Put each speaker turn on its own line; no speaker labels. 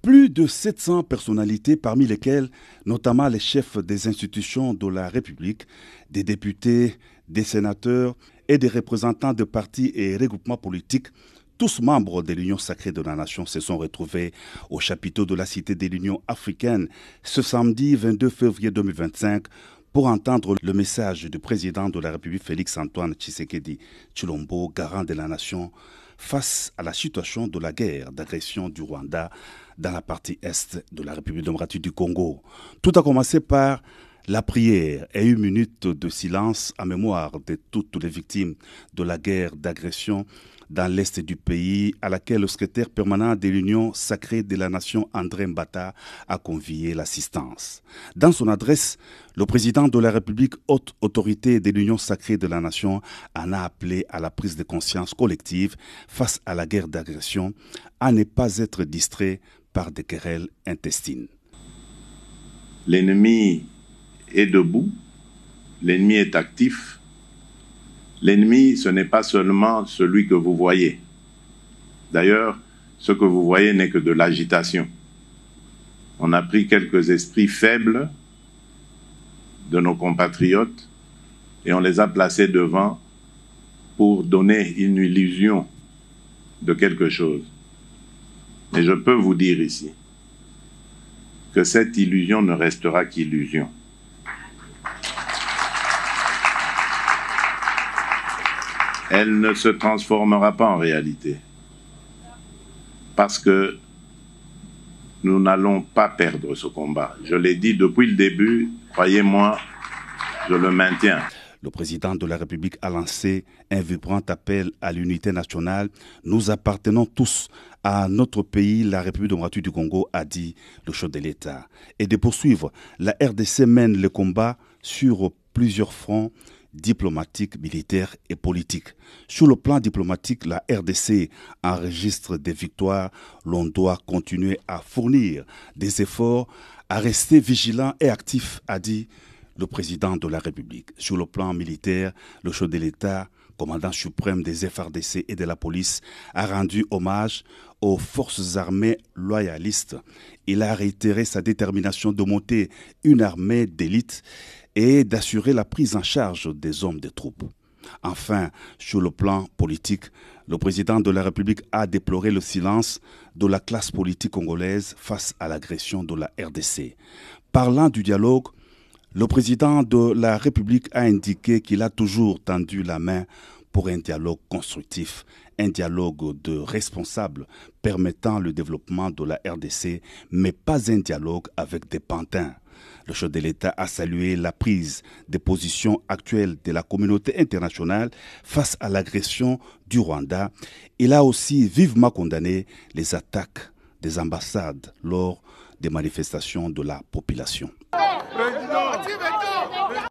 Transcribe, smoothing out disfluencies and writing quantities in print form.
Plus de 700 personnalités, parmi lesquelles notamment les chefs des institutions de la République, des députés, des sénateurs et des représentants de partis et regroupements politiques, tous membres de l'Union sacrée de la nation, se sont retrouvés au chapiteau de la Cité de l'Union africaine ce samedi 22 février 2025 pour entendre le message du président de la République Félix-Antoine Tshisekedi Tshilombo, garant de la nation, face à la situation de la guerre d'agression du Rwanda dans la partie est de la République démocratique du Congo. Tout a commencé par la prière et une minute de silence en mémoire de toutes les victimes de la guerre d'agression dans l'est du pays, à laquelle le secrétaire permanent de l'Union sacrée de la nation, André Mbata, a convié l'assistance. Dans son adresse, le président de la République, haute autorité de l'Union sacrée de la nation, en a appelé à la prise de conscience collective face à la guerre d'agression, à ne pas être distrait par des querelles intestines.
L'ennemi est debout, l'ennemi est actif. L'ennemi, ce n'est pas seulement celui que vous voyez. D'ailleurs, ce que vous voyez n'est que de l'agitation. On a pris quelques esprits faibles de nos compatriotes et on les a placés devant pour donner une illusion de quelque chose. Mais je peux vous dire ici que cette illusion ne restera qu'illusion. Elle ne se transformera pas en réalité. Parce que nous n'allons pas perdre ce combat. Je l'ai dit depuis le début, croyez-moi, je le maintiens.
Le président de la République a lancé un vibrant appel à l'unité nationale. Nous appartenons tous à notre pays, la République démocratique du Congo, a dit le chef de l'État. Et de poursuivre, la RDC mène le combat sur plusieurs fronts diplomatique, militaire et politique. Sur le plan diplomatique, la RDC enregistre des victoires. L'on doit continuer à fournir des efforts, à rester vigilant et actif, a dit le président de la République. Sur le plan militaire, le chef de l'État, commandant suprême des FARDC et de la police, a rendu hommage aux forces armées loyalistes. Il a réitéré sa détermination de monter une armée d'élite et d'assurer la prise en charge des hommes des troupes. Enfin, sur le plan politique, le président de la République a déploré le silence de la classe politique congolaise face à l'agression de la RDC. Parlant du dialogue, le président de la République a indiqué qu'il a toujours tendu la main pour un dialogue constructif, un dialogue de responsables permettant le développement de la RDC, mais pas un dialogue avec des pantins. Le chef de l'État a salué la prise de position actuelle de la communauté internationale face à l'agression du Rwanda. Il a aussi vivement condamné les attaques des ambassades lors des manifestations de la population.